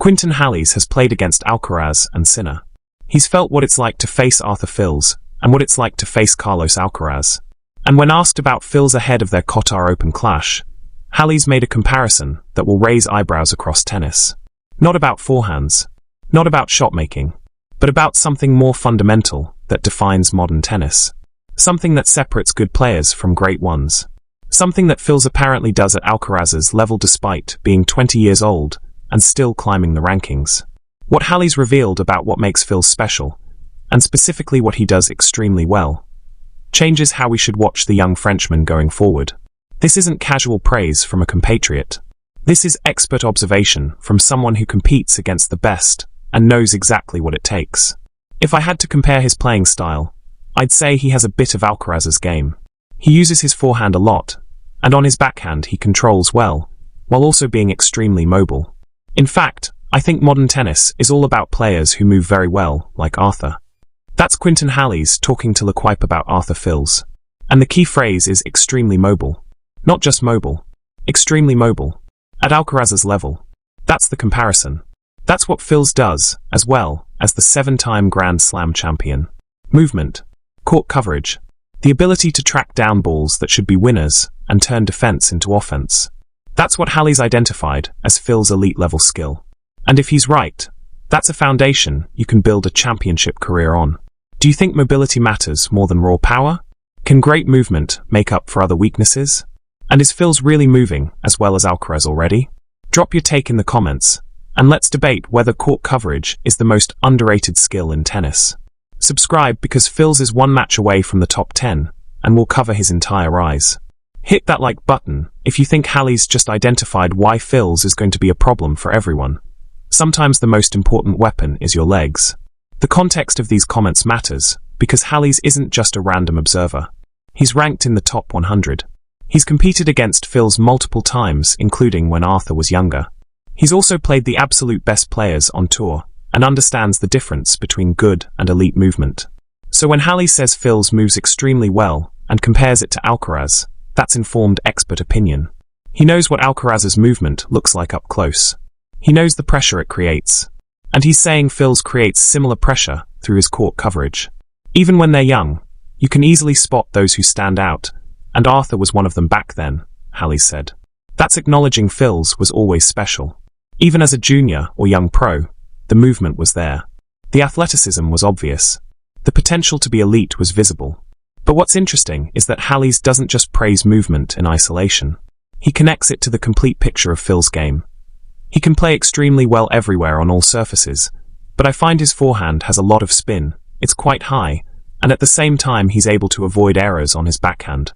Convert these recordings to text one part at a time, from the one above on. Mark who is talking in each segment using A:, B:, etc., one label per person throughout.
A: Quentin Halys has played against Alcaraz and Sinner. He's felt what it's like to face Arthur Fils and what it's like to face Carlos Alcaraz. And when asked about Fils ahead of their Qatar Open clash, Halys made a comparison that will raise eyebrows across tennis. Not about forehands, not about shot-making, but about something more fundamental that defines modern tennis. Something that separates good players from great ones. Something that Fils apparently does at Alcaraz's level despite being 20 years old and still climbing the rankings. What Halys revealed about what makes Fils special, and specifically what he does extremely well, changes how we should watch the young Frenchman going forward. This isn't casual praise from a compatriot. This is expert observation from someone who competes against the best and knows exactly what it takes. If I had to compare his playing style, I'd say he has a bit of Alcaraz's game. He uses his forehand a lot, and on his backhand he controls well, while also being extremely mobile. In fact, I think modern tennis is all about players who move very well, like Arthur. That's Quentin Halys talking to L'Equipe about Arthur Fils. And the key phrase is extremely mobile. Not just mobile. Extremely mobile. At Alcaraz's level. That's the comparison. That's what Fils does, as well as the 7-time Grand Slam champion. Movement. Court coverage. The ability to track down balls that should be winners and turn defense into offense. That's what Halys identified as Fils' elite-level skill. And if he's right, that's a foundation you can build a championship career on. Do you think mobility matters more than raw power? Can great movement make up for other weaknesses? And is Fils really moving as well as Alcaraz already? Drop your take in the comments, and let's debate whether court coverage is the most underrated skill in tennis. Subscribe because Fils is one match away from the top 10, and will cover his entire rise. Hit that like button if you think Halys just identified why Fils is going to be a problem for everyone. Sometimes the most important weapon is your legs. The context of these comments matters, because Halys isn't just a random observer. He's ranked in the top 100. He's competed against Fils multiple times, including when Arthur was younger. He's also played the absolute best players on tour, and understands the difference between good and elite movement. So when Halys says Fils moves extremely well, and compares it to Alcaraz, that's informed expert opinion. He knows what Alcaraz's movement looks like up close. He knows the pressure it creates. And he's saying Fils creates similar pressure through his court coverage. Even when they're young, you can easily spot those who stand out, and Arthur was one of them back then, Halys said. That's acknowledging Fils was always special. Even as a junior or young pro, the movement was there. The athleticism was obvious. The potential to be elite was visible. But what's interesting is that Halys doesn't just praise movement in isolation. He connects it to the complete picture of Fils' game. He can play extremely well everywhere on all surfaces, but I find his forehand has a lot of spin, it's quite high, and at the same time he's able to avoid errors on his backhand.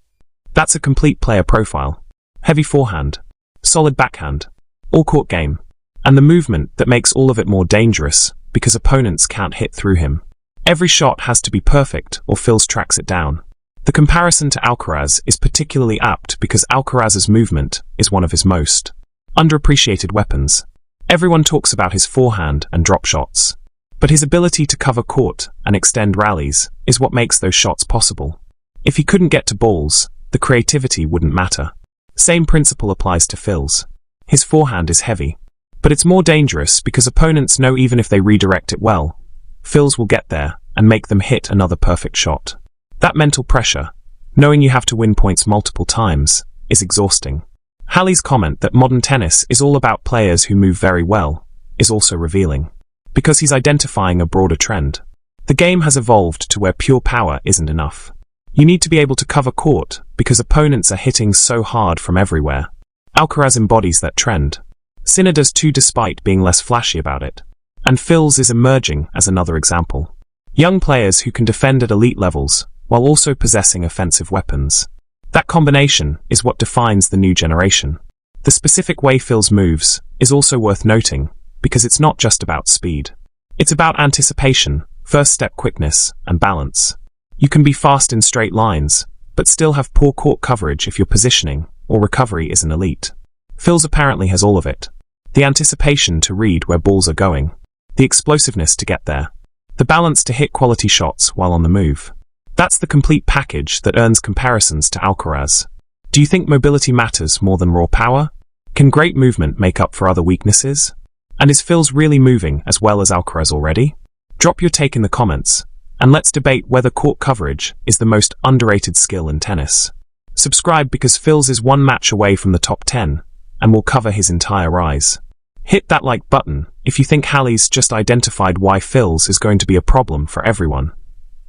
A: That's a complete player profile. Heavy forehand, solid backhand, all-court game, and the movement that makes all of it more dangerous because opponents can't hit through him. Every shot has to be perfect or Fils tracks it down. The comparison to Alcaraz is particularly apt because Alcaraz's movement is one of his most underappreciated weapons. Everyone talks about his forehand and drop shots, but his ability to cover court and extend rallies is what makes those shots possible. If he couldn't get to balls, the creativity wouldn't matter. Same principle applies to Fils. His forehand is heavy, but it's more dangerous because opponents know even if they redirect it well, Fils will get there and make them hit another perfect shot. That mental pressure, knowing you have to win points multiple times, is exhausting. Halys' comment that modern tennis is all about players who move very well is also revealing, because he's identifying a broader trend. The game has evolved to where pure power isn't enough. You need to be able to cover court because opponents are hitting so hard from everywhere. Alcaraz embodies that trend. Sinner does too despite being less flashy about it. And Fils is emerging as another example. Young players who can defend at elite levels while also possessing offensive weapons. That combination is what defines the new generation. The specific way Fils moves is also worth noting because it's not just about speed. It's about anticipation, first-step quickness, and balance. You can be fast in straight lines, but still have poor court coverage if your positioning or recovery isn't elite. Fils apparently has all of it. The anticipation to read where balls are going. The explosiveness to get there. The balance to hit quality shots while on the move. That's the complete package that earns comparisons to Alcaraz. Do you think mobility matters more than raw power? Can great movement make up for other weaknesses? And is Phil's really moving as well as Alcaraz already? Drop your take in the comments, and let's debate whether court coverage is the most underrated skill in tennis. Subscribe because Phil's is one match away from the top 10, and will cover his entire rise. Hit that like button if you think Halys just identified why Phil's is going to be a problem for everyone.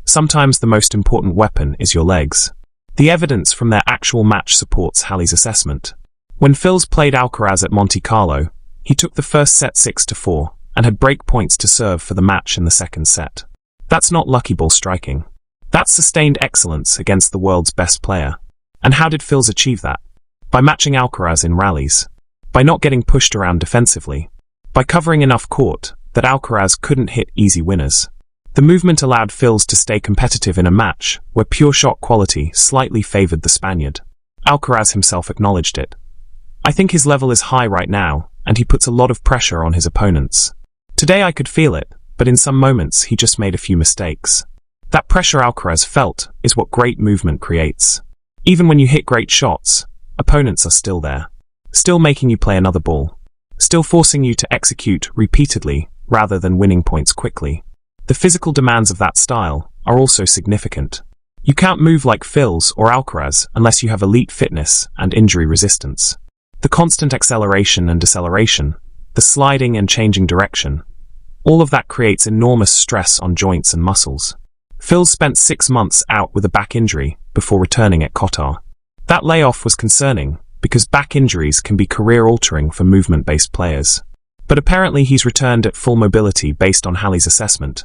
A: Sometimes the most important weapon is your legs. The evidence from their actual match supports Halys' assessment. When Phil's played Alcaraz at Monte Carlo, he took the first set 6-4 and had break points to serve for the match in the second set. That's not lucky ball striking. That's sustained excellence against the world's best player. And how did Phil's achieve that? By matching Alcaraz in rallies. By not getting pushed around defensively. By covering enough court that Alcaraz couldn't hit easy winners. The movement allowed Phil's to stay competitive in a match where pure shot quality slightly favored the Spaniard. Alcaraz himself acknowledged it. I think his level is high right now, and he puts a lot of pressure on his opponents. Today I could feel it, but in some moments he just made a few mistakes. That pressure Alcaraz felt is what great movement creates. Even when you hit great shots, opponents are still there. Still making you play another ball. Still forcing you to execute repeatedly rather than winning points quickly. The physical demands of that style are also significant. You can't move like Phil's or Alcaraz unless you have elite fitness and injury resistance. The constant acceleration and deceleration, the sliding and changing direction, all of that creates enormous stress on joints and muscles. Phil spent 6 months out with a back injury before returning at Qatar. That layoff was concerning because back injuries can be career-altering for movement-based players. But apparently he's returned at full mobility based on Halys' assessment,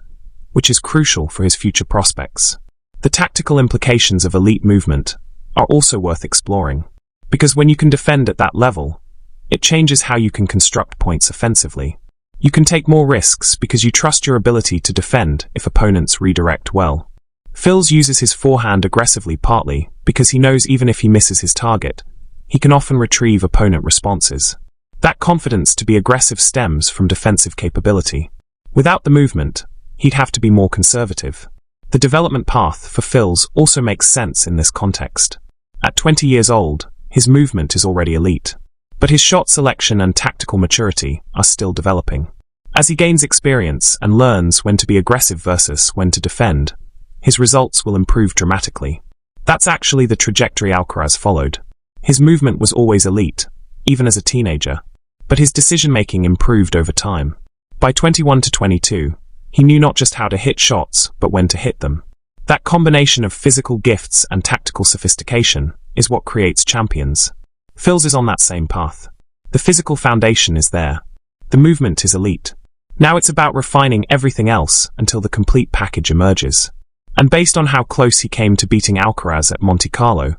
A: which is crucial for his future prospects. The tactical implications of elite movement are also worth exploring, because when you can defend at that level, it changes how you can construct points offensively. You can take more risks because you trust your ability to defend if opponents redirect well. Phil's uses his forehand aggressively partly because he knows even if he misses his target, he can often retrieve opponent responses. That confidence to be aggressive stems from defensive capability. Without the movement, he'd have to be more conservative. The development path for Phil's also makes sense in this context. At 20 years old, his movement is already elite. But his shot selection and tactical maturity are still developing. As he gains experience and learns when to be aggressive versus when to defend, his results will improve dramatically. That's actually the trajectory Alcaraz followed. His movement was always elite, even as a teenager. But his decision-making improved over time. By 21 to 22, he knew not just how to hit shots, but when to hit them. That combination of physical gifts and tactical sophistication is what creates champions. Phil's is on that same path. The physical foundation is there. The movement is elite. Now it's about refining everything else until the complete package emerges. And based on how close he came to beating Alcaraz at Monte Carlo,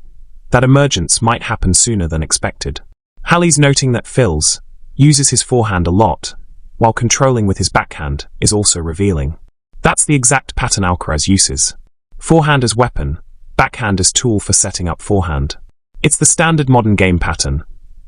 A: that emergence might happen sooner than expected. Halys noting that Phil's uses his forehand a lot, while controlling with his backhand, is also revealing. That's the exact pattern Alcaraz uses. Forehand as weapon, backhand as tool for setting up forehand. It's the standard modern game pattern,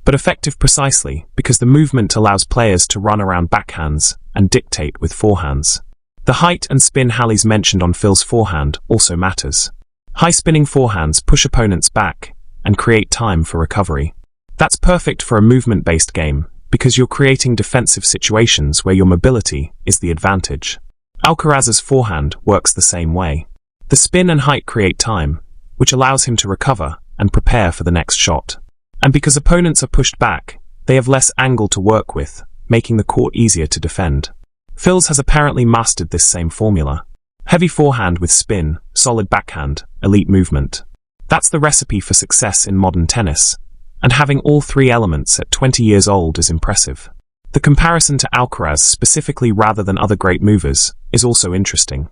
A: but effective precisely because the movement allows players to run around backhands and dictate with forehands. The height and spin Halys mentioned on Phil's forehand also matters. High-spinning forehands push opponents back and create time for recovery. That's perfect for a movement-based game because you're creating defensive situations where your mobility is the advantage. Alcaraz's forehand works the same way. The spin and height create time, which allows him to recover and prepare for the next shot. And because opponents are pushed back, they have less angle to work with, making the court easier to defend. Phil's has apparently mastered this same formula. Heavy forehand with spin, solid backhand, elite movement. That's the recipe for success in modern tennis, and having all three elements at 20 years old is impressive. The comparison to Alcaraz specifically rather than other great movers is also interesting.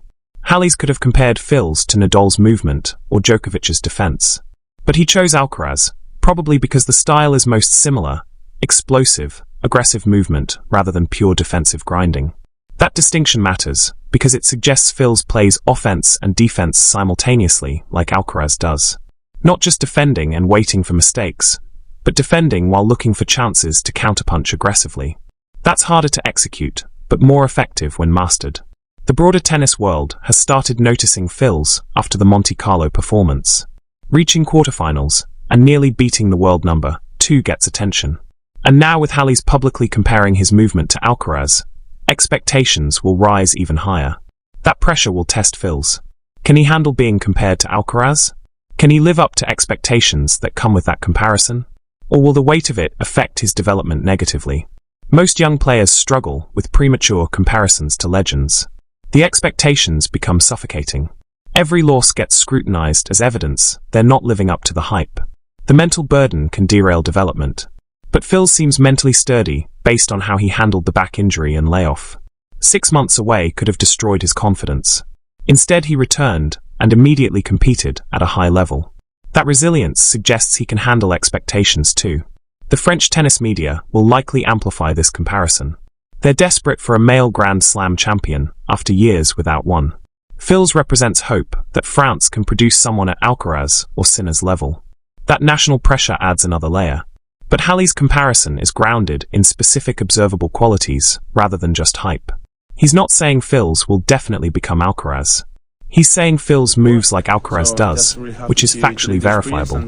A: Halys could have compared Phil's to Nadal's movement or Djokovic's defense. But he chose Alcaraz, probably because the style is most similar, explosive, aggressive movement rather than pure defensive grinding. That distinction matters because it suggests Phil's plays offense and defense simultaneously like Alcaraz does. Not just defending and waiting for mistakes, but defending while looking for chances to counterpunch aggressively. That's harder to execute, but more effective when mastered. The broader tennis world has started noticing Phil's after the Monte Carlo performance. Reaching quarterfinals and nearly beating the world number 2 gets attention. And now with Halys publicly comparing his movement to Alcaraz, expectations will rise even higher. That pressure will test Fils. Can he handle being compared to Alcaraz? Can he live up to expectations that come with that comparison? Or will the weight of it affect his development negatively? Most young players struggle with premature comparisons to legends. The expectations become suffocating. Every loss gets scrutinized as evidence they're not living up to the hype. The mental burden can derail development. But Fils seems mentally sturdy based on how he handled the back injury and layoff. 6 months away could have destroyed his confidence. Instead, he returned and immediately competed at a high level. That resilience suggests he can handle expectations too. The French tennis media will likely amplify this comparison. They're desperate for a male Grand Slam champion after years without one. Fils represents hope that France can produce someone at Alcaraz or Sinner's level. That national pressure adds another layer. But Halys' comparison is grounded in specific observable qualities rather than just hype. He's not saying Fils will definitely become Alcaraz. He's saying Fils moves like Alcaraz does, which is factually verifiable.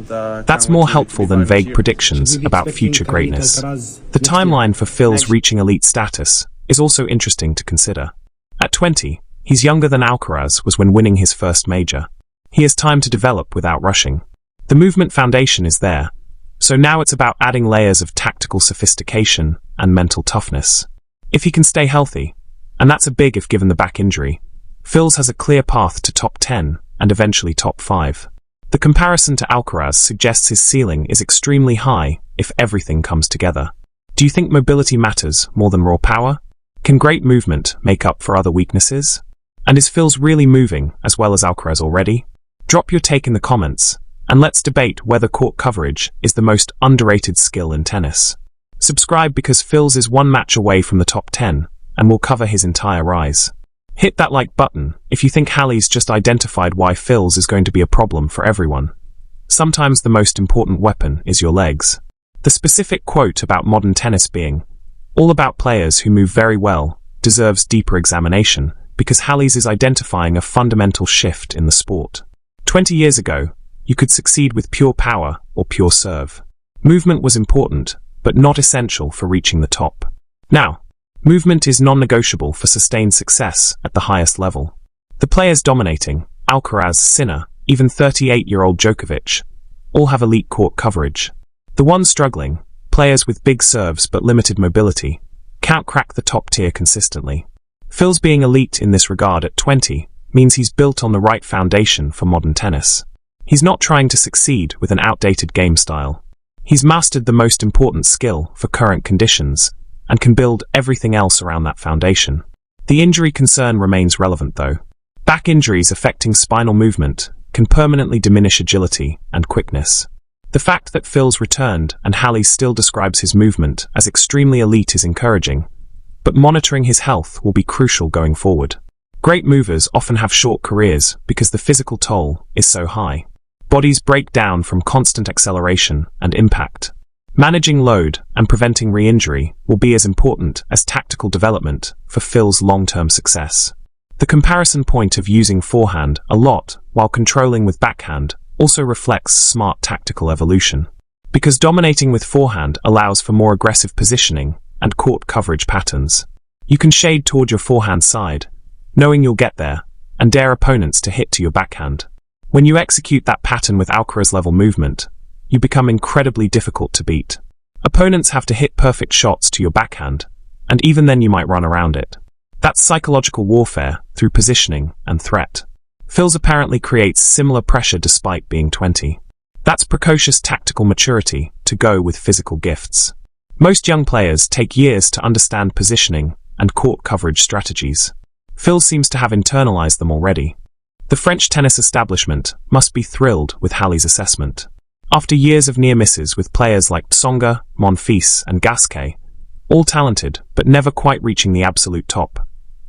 A: That's more helpful than vague predictions about future greatness. The timeline for Fils reaching elite status is also interesting to consider. At 20, he's younger than Alcaraz was when winning his first major. He has time to develop without rushing. The movement foundation is there, so now it's about adding layers of tactical sophistication and mental toughness. If he can stay healthy, and that's a big if given the back injury, Fils has a clear path to top 10 and eventually top 5. The comparison to Alcaraz suggests his ceiling is extremely high if everything comes together. Do you think mobility matters more than raw power? Can great movement make up for other weaknesses? And is Fils really moving as well as Alcaraz already? Drop your take in the comments, and let's debate whether court coverage is the most underrated skill in tennis. Subscribe because Fils is one match away from the top 10, and will cover his entire rise. Hit that like button if you think Halys just identified why Fils is going to be a problem for everyone. Sometimes the most important weapon is your legs. The specific quote about modern tennis being all about players who move very well deserves deeper examination because Halys is identifying a fundamental shift in the sport. 20 years ago, you could succeed with pure power or pure serve. Movement was important, but not essential for reaching the top. Now, movement is non-negotiable for sustained success at the highest level. The players dominating, Alcaraz, Sinner, even 38-year-old Djokovic, all have elite court coverage. The ones struggling, players with big serves but limited mobility, can't crack the top tier consistently. Fils being elite in this regard at 20 means he's built on the right foundation for modern tennis. He's not trying to succeed with an outdated game style. He's mastered the most important skill for current conditions and can build everything else around that foundation. The injury concern remains relevant though. Back injuries affecting spinal movement can permanently diminish agility and quickness. The fact that Fils returned and Halys still describes his movement as extremely elite is encouraging, but monitoring his health will be crucial going forward. Great movers often have short careers because the physical toll is so high. Bodies break down from constant acceleration and impact. Managing load and preventing re-injury will be as important as tactical development for Fils' long-term success. The comparison point of using forehand a lot while controlling with backhand also reflects smart tactical evolution. Because dominating with forehand allows for more aggressive positioning and court coverage patterns. You can shade toward your forehand side, knowing you'll get there, and dare opponents to hit to your backhand. When you execute that pattern with Alcaraz-level movement, you become incredibly difficult to beat. Opponents have to hit perfect shots to your backhand, and even then you might run around it. That's psychological warfare through positioning and threat. Fils apparently creates similar pressure despite being 20. That's precocious tactical maturity to go with physical gifts. Most young players take years to understand positioning and court coverage strategies. Fils seems to have internalized them already. The French tennis establishment must be thrilled with Halys' assessment. After years of near misses with players like Tsonga, Monfils, and Gasquet, all talented but never quite reaching the absolute top,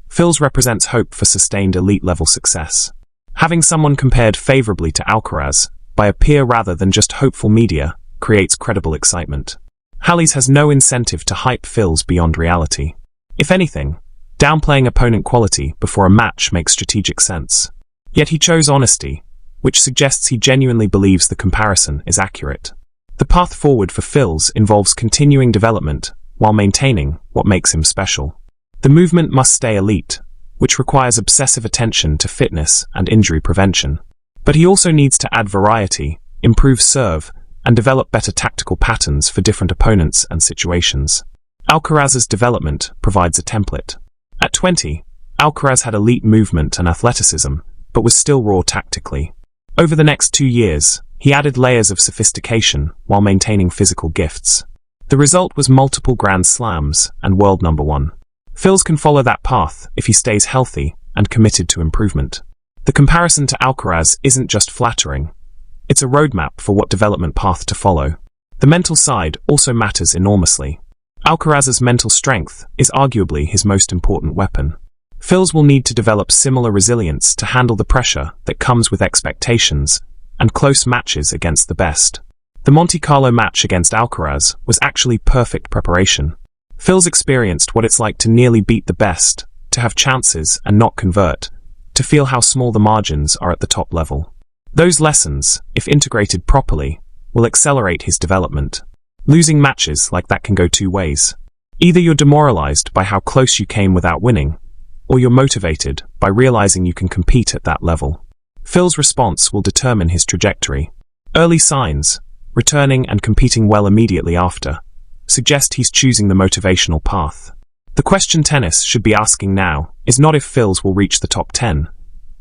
A: Fils represents hope for sustained elite-level success. Having someone compared favorably to Alcaraz by a peer rather than just hopeful media creates credible excitement. Halys has no incentive to hype Fils beyond reality. If anything, downplaying opponent quality before a match makes strategic sense. Yet he chose honesty, which suggests he genuinely believes the comparison is accurate. The path forward for Phils involves continuing development while maintaining what makes him special. The movement must stay elite, which requires obsessive attention to fitness and injury prevention. But he also needs to add variety, improve serve, and develop better tactical patterns for different opponents and situations. Alcaraz's development provides a template. At 20, Alcaraz had elite movement and athleticism, but was still raw tactically. Over the next 2 years, he added layers of sophistication while maintaining physical gifts. The result was multiple Grand Slams and world number 1. Phils can follow that path if he stays healthy and committed to improvement. The comparison to Alcaraz isn't just flattering. It's a roadmap for what development path to follow. The mental side also matters enormously. Alcaraz's mental strength is arguably his most important weapon. Phils will need to develop similar resilience to handle the pressure that comes with expectations and close matches against the best. The Monte Carlo match against Alcaraz was actually perfect preparation. Phils experienced what it's like to nearly beat the best, to have chances and not convert, to feel how small the margins are at the top level. Those lessons, if integrated properly, will accelerate his development. Losing matches like that can go 2 ways. Either you're demoralized by how close you came without winning, or you're motivated by realizing you can compete at that level. Phil's response will determine his trajectory. Early signs, returning and competing well immediately after, suggest he's choosing the motivational path. The question tennis should be asking now is not if Phils will reach the top 10,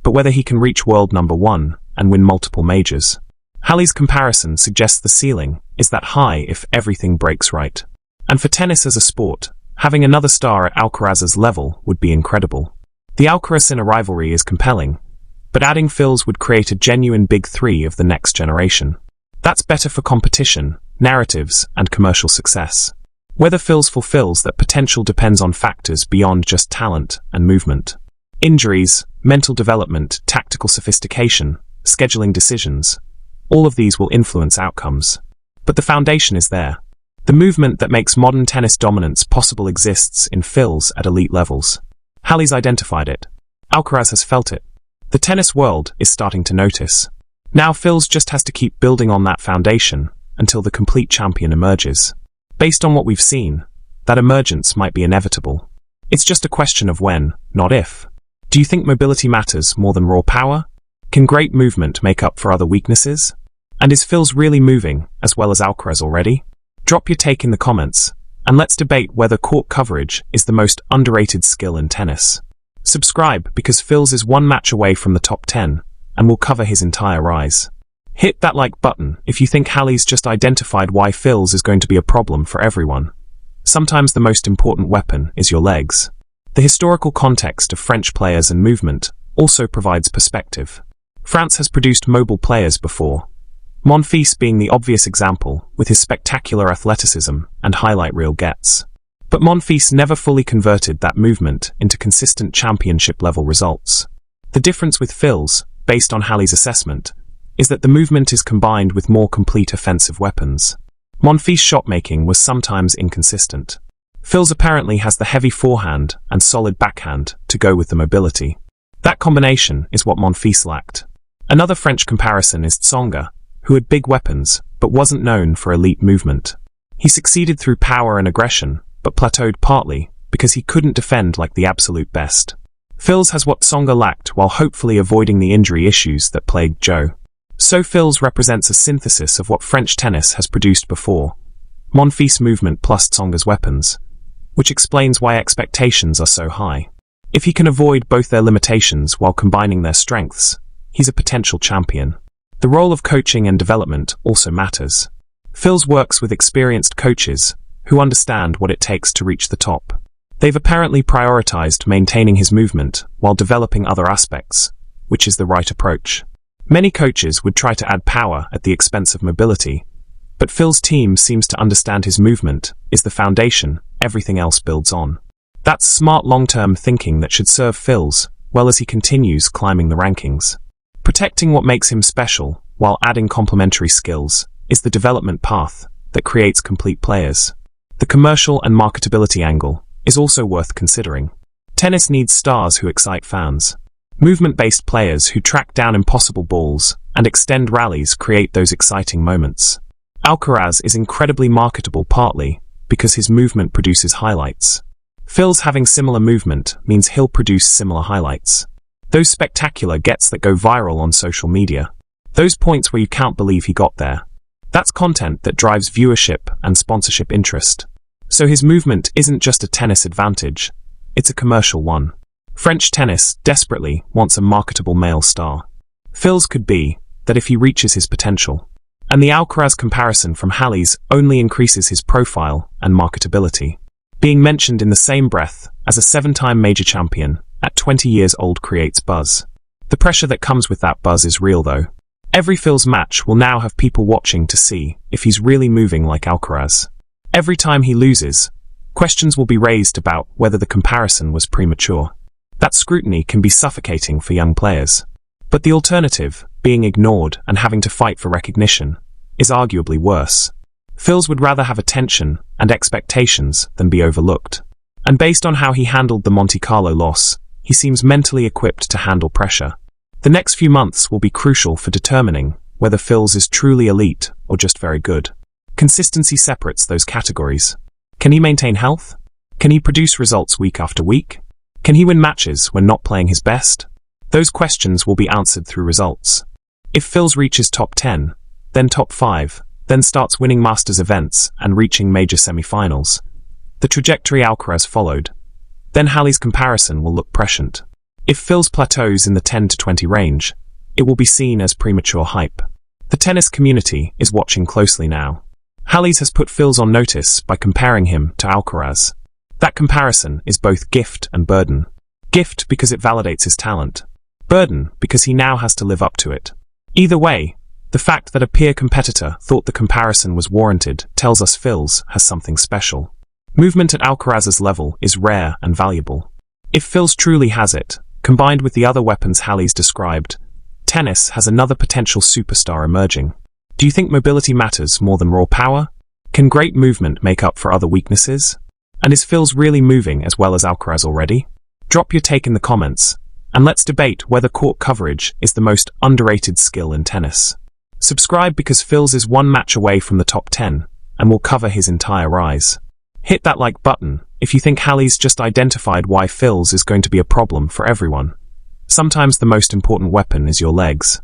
A: but whether he can reach world number 1 and win multiple majors. Halys' comparison suggests the ceiling is that high if everything breaks right. And for tennis as a sport, having another star at Alcaraz's level would be incredible. The Alcaraz and Sinner rivalry is compelling, but adding Phils would create a genuine big 3 of the next generation. That's better for competition, narratives, and commercial success. Whether Phils fulfills that potential depends on factors beyond just talent and movement. Injuries, mental development, tactical sophistication, scheduling decisions, all of these will influence outcomes. But the foundation is there. The movement that makes modern tennis dominance possible exists in Phils at elite levels. Halys identified it. Alcaraz has felt it. The tennis world is starting to notice. Now Phils just has to keep building on that foundation until the complete champion emerges. Based on what we've seen, that emergence might be inevitable. It's just a question of when, not if. Do you think mobility matters more than raw power? Can great movement make up for other weaknesses? And is Phils really moving as well as Alcaraz already? Drop your take in the comments, and let's debate whether court coverage is the most underrated skill in tennis. Subscribe because Phils is 1 match away from the top 10, and will cover his entire rise. Hit that like button if you think Halys just identified why Phils is going to be a problem for everyone. Sometimes the most important weapon is your legs. The historical context of French players and movement also provides perspective. France has produced mobile players before, Monfils being the obvious example with his spectacular athleticism and highlight reel gets. But Monfils never fully converted that movement into consistent championship-level results. The difference with Phils, based on Halys' assessment, is that the movement is combined with more complete offensive weapons. Monfils' shot-making was sometimes inconsistent. Phils apparently has the heavy forehand and solid backhand to go with the mobility. That combination is what Monfils lacked. Another French comparison is Tsonga, who had big weapons but wasn't known for elite movement. He succeeded through power and aggression, but plateaued partly because he couldn't defend like the absolute best. Phils has what Tsonga lacked while hopefully avoiding the injury issues that plagued Joe. So Phils represents a synthesis of what French tennis has produced before, Monfils' movement plus Tsonga's weapons, which explains why expectations are so high. If he can avoid both their limitations while combining their strengths, he's a potential champion. The role of coaching and development also matters. Phils works with experienced coaches who understand what it takes to reach the top. They've apparently prioritized maintaining his movement while developing other aspects, which is the right approach. Many coaches would try to add power at the expense of mobility, but Phil's team seems to understand his movement is the foundation everything else builds on. That's smart long-term thinking that should serve Phils well as he continues climbing the rankings. Protecting what makes him special while adding complementary skills is the development path that creates complete players. The commercial and marketability angle is also worth considering. Tennis needs stars who excite fans. Movement-based players who track down impossible balls and extend rallies create those exciting moments. Alcaraz is incredibly marketable partly because his movement produces highlights. Phil's having similar movement means he'll produce similar highlights. Those spectacular gets that go viral on social media. Those points where you can't believe he got there. That's content that drives viewership and sponsorship interest. So his movement isn't just a tennis advantage, it's a commercial one. French tennis desperately wants a marketable male star. Phil's could be that if he reaches his potential. And the Alcaraz comparison from Halys only increases his profile and marketability. Being mentioned in the same breath as a 7-time major champion at 20 years old creates buzz. The pressure that comes with that buzz is real though. Every Phil's match will now have people watching to see if he's really moving like Alcaraz. Every time he loses, questions will be raised about whether the comparison was premature. That scrutiny can be suffocating for young players. But the alternative, being ignored and having to fight for recognition, is arguably worse. Phil's would rather have attention and expectations than be overlooked. And based on how he handled the Monte Carlo loss, he seems mentally equipped to handle pressure. The next few months will be crucial for determining whether Phil's is truly elite or just very good. Consistency separates those categories. Can he maintain health? Can he produce results week after week? Can he win matches when not playing his best? Those questions will be answered through results. If Phil's reaches top 10, then top 5, then starts winning Masters events and reaching major semi-finals, the trajectory Alcaraz followed, then Halys' comparison will look prescient. If Phil's plateaus in the 10 to 20 range, it will be seen as premature hype. The tennis community is watching closely now. Halys has put Phil's on notice by comparing him to Alcaraz. That comparison is both gift and burden. Gift because it validates his talent. Burden because he now has to live up to it. Either way, the fact that a peer competitor thought the comparison was warranted tells us Phil's has something special. Movement at Alcaraz's level is rare and valuable. If Phil's truly has it, combined with the other weapons Halys described, tennis has another potential superstar emerging. Do you think mobility matters more than raw power? Can great movement make up for other weaknesses? And is Phil's really moving as well as Alcaraz already? Drop your take in the comments, and let's debate whether court coverage is the most underrated skill in tennis. Subscribe because Phil's is one match away from the top 10, and will cover his entire rise. Hit that like button if you think Halys just identified why Phil's is going to be a problem for everyone. Sometimes the most important weapon is your legs.